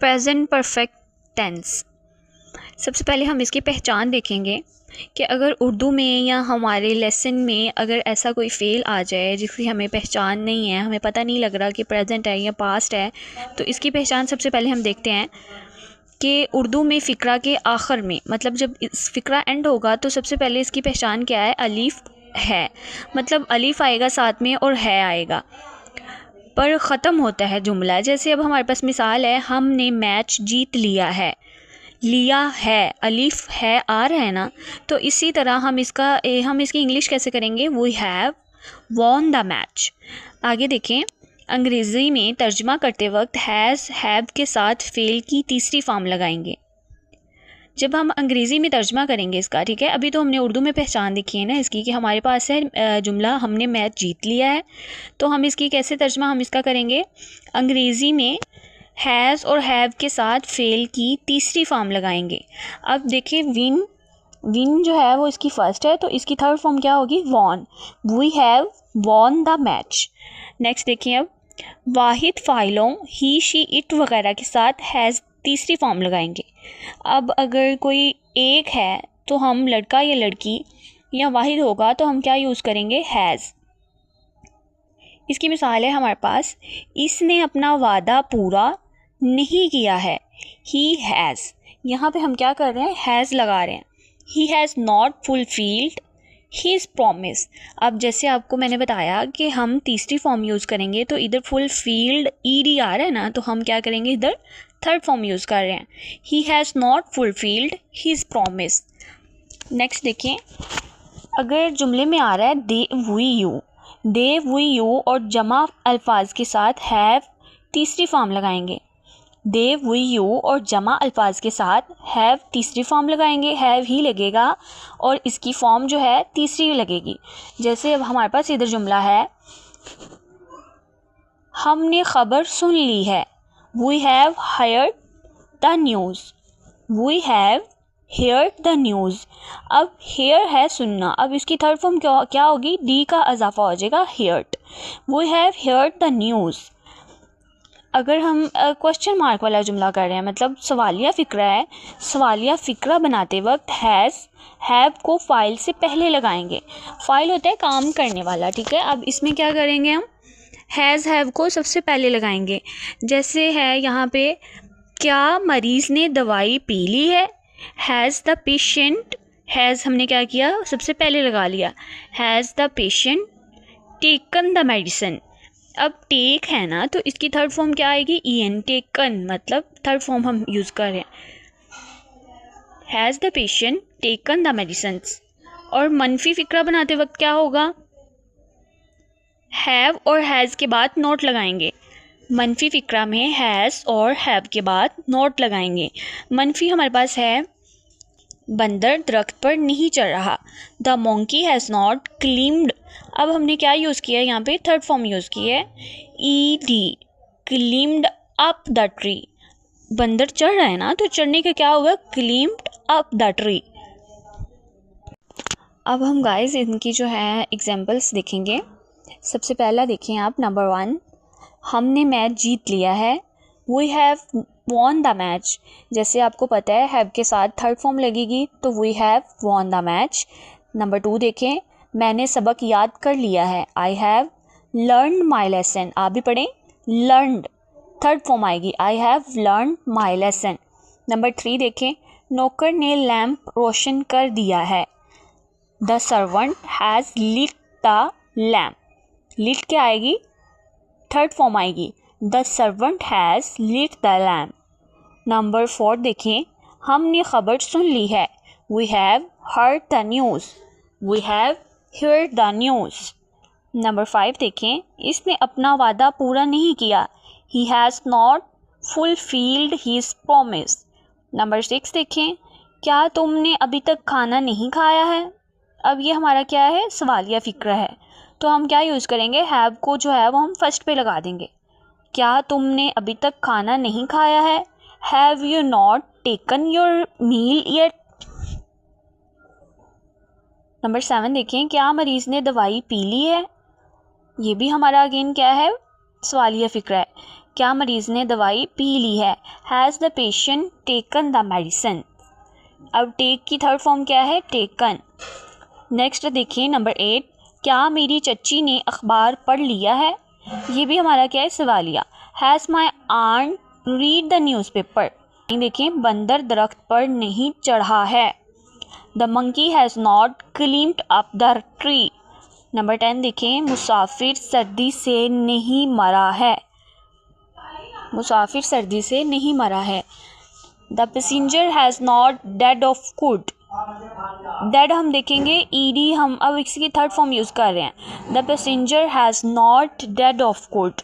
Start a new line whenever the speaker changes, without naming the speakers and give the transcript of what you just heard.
Present perfect tense. सबसे पहले हम इसकी पहचान देखेंगे कि अगर उर्दू में या हमारे लेसन में अगर ऐसा कोई फ़ेल आ जाए जिसकी हमें पहचान नहीं है, हमें पता नहीं लग रहा कि प्रेजेंट है या पास्ट है, तो इसकी पहचान सबसे पहले हम देखते हैं कि उर्दू में फ़िक्रा के आखिर में, मतलब जब इस फ़िक्रा एंड होगा तो सबसे पहले इसकी पहचान क्या है, अलीफ़ है, मतलब अलीफ़ आएगा साथ में और है आएगा, पर ख़त्म होता है जुमला। जैसे अब हमारे पास मिसाल है, हमने मैच जीत लिया है, लिया है, अलीफ है आ रहा है ना, तो इसी तरह हम इसकी इंग्लिश कैसे करेंगे, we have won the match. आगे देखें, अंग्रेज़ी में तर्जमा करते वक्त हैज़ हैव के साथ फ़ेल की तीसरी फॉर्म लगाएंगे। जब हम अंग्रेज़ी में तर्जमा करेंगे इसका, ठीक है, अभी तो हमने उर्दू में पहचान देखी है ना इसकी कि हमारे पास है जुमला हमने मैच जीत लिया है, तो हम इसकी कैसे तर्जमा हम इसका करेंगे, अंग्रेज़ी में हैज़ और हैव के साथ फ़ेल की तीसरी फॉर्म लगाएंगे। अब देखिए, विन जो है वो इसकी फ़र्स्ट है, तो इसकी थर्ड फॉर्म क्या होगी, won, we have won the match. Next देखिए, अब वाहिद फ़ाइलों ही शी इट वगैरह के साथ हैज़ तीसरी फॉर्म लगाएंगे। अब अगर कोई एक है तो हम लड़का या लड़की या वाहिद होगा तो हम क्या यूज़ करेंगे, हैज़। इसकी मिसाल है हमारे पास, इसने अपना वादा पूरा नहीं किया है, ही हैज़। यहाँ पे हम क्या कर रहे हैं, हैज़ लगा रहे हैं। ही has not fulfilled his promise. अब जैसे आपको मैंने बताया कि हम तीसरी फॉर्म यूज़ करेंगे, तो इधर फुलफिल्ड ईडी आ रहा है ना, तो हम क्या करेंगे, इधर थर्ड फॉर्म यूज़ कर रहे हैं, ही has not fulfilled his promise. Next देखें, अगर जुमले में आ रहा है दे वी यू और जमा अल्फाज के साथ हैव तीसरी फॉर्म लगाएंगे। दे वी यू और जमा अल्फाज के साथ हैव तीसरी फॉर्म लगाएंगे, हैव ही लगेगा और इसकी फॉर्म जो है तीसरी लगेगी। जैसे अब हमारे पास इधर जुमला है, हमने खबर सुन ली है, we have heard the news, we have heard the news. अब हेयर है सुनना, अब इसकी थर्ड फॉर्म क्या होगी, डी का इजाफा हो जाएगा, heard, we have heard the news. अगर हम क्वेश्चन मार्क वाला जुमला कर रहे हैं, मतलब सवालिया फ़िक्रा है, सवालिया फ़िक्रा बनाते वक्त हैव को फ़ाइल से पहले लगाएंगे। फ़ाइल होता है काम करने वाला, ठीक है। अब इसमें क्या करेंगे, हम हैव को सबसे पहले लगाएंगे। जैसे है यहाँ पे, क्या मरीज़ ने दवाई पी ली है, हैज़ द पेशेंट, हैज़ हमने क्या किया, सबसे पहले लगा लिया, has the patient taken the medicine. अब टेक है ना, तो इसकी थर्ड फॉर्म क्या आएगी, ईएन, टेकन, मतलब थर्ड फॉर्म हम यूज़ कर रहे हैं, has the patient taken the medicine. और मनफी फ़िक्रा बनाते वक्त क्या होगा, हैव और हैज़ के बाद नोट लगाएंगे। मनफी फ़िक्रा में हैज़ और हैव के बाद नोट लगाएंगे। मनफी हमारे पास है, बंदर दरख्त पर नहीं चढ़ रहा, द मोंकी हैज़ नॉट क्लिम्ड। अब हमने क्या यूज़ किया है, यहाँ पे थर्ड फॉर्म यूज़ की है, E D, climbed up the tree. बंदर चढ़ रहा है ना, तो चढ़ने का क्या होगा, क्लिम्ड अप द ट्री। अब हम गाइस इनकी जो है एग्जाम्पल्स देखेंगे। सबसे पहला देखें आप, नंबर 1, हमने मैच जीत लिया है, we have won the match. जैसे आपको पता है हैव के साथ थर्ड फॉर्म लगेगी, तो we have won the match. Number 2 देखें, मैंने सबक याद कर लिया है, I have learned my lesson. आप भी पढ़ें, लर्नड थर्ड फॉर्म आएगी, I have learned my lesson. Number 3 देखें, नौकर ने लैम्प रोशन कर दिया है, the servant has lit the lamp. Lit क्या आएगी, थर्ड फॉर्म आएगी, the servant has lit the lamp. Number 4 देखें, हमने खबर सुन ली है, we have heard the news, we have heard the news. Number 5 देखें, इसने अपना वादा पूरा नहीं किया, he has not fulfilled his promise. Number 6 देखें, क्या तुमने अभी तक खाना नहीं खाया है। अब ये हमारा क्या है, सवालिया फ़िक्रा है, तो हम क्या यूज़ करेंगे, हैव को जो है वो हम फर्स्ट पे लगा देंगे, क्या तुमने अभी तक खाना नहीं खाया है, have you not taken your meal yet. Number 7 देखें, क्या मरीज़ ने दवाई पी ली है। ये भी हमारा अगेन क्या है, सवालिया फ़िक्रा है, क्या मरीज़ ने दवाई पी ली है। Has the patient taken the medicine. अब टेक की थर्ड फॉर्म क्या है, टेकन। नेक्स्ट देखिए नंबर 8, क्या मेरी चच्ची ने अखबार पढ़ लिया है। ये भी हमारा क्या है, सवालिया। Has my aunt read the newspaper. देखिए बंदर दरख्त पर नहीं चढ़ा है। The monkey has not climbed up the tree. Number 10 देखें, मुसाफिर सर्दी से नहीं मरा है। मुसाफिर सर्दी से नहीं मरा है। The passenger has not dead of cold. Dead हम देखेंगे ईडी, हम अब इसकी थर्ड फॉर्म यूज़ कर रहे हैं। The passenger has not dead of cold.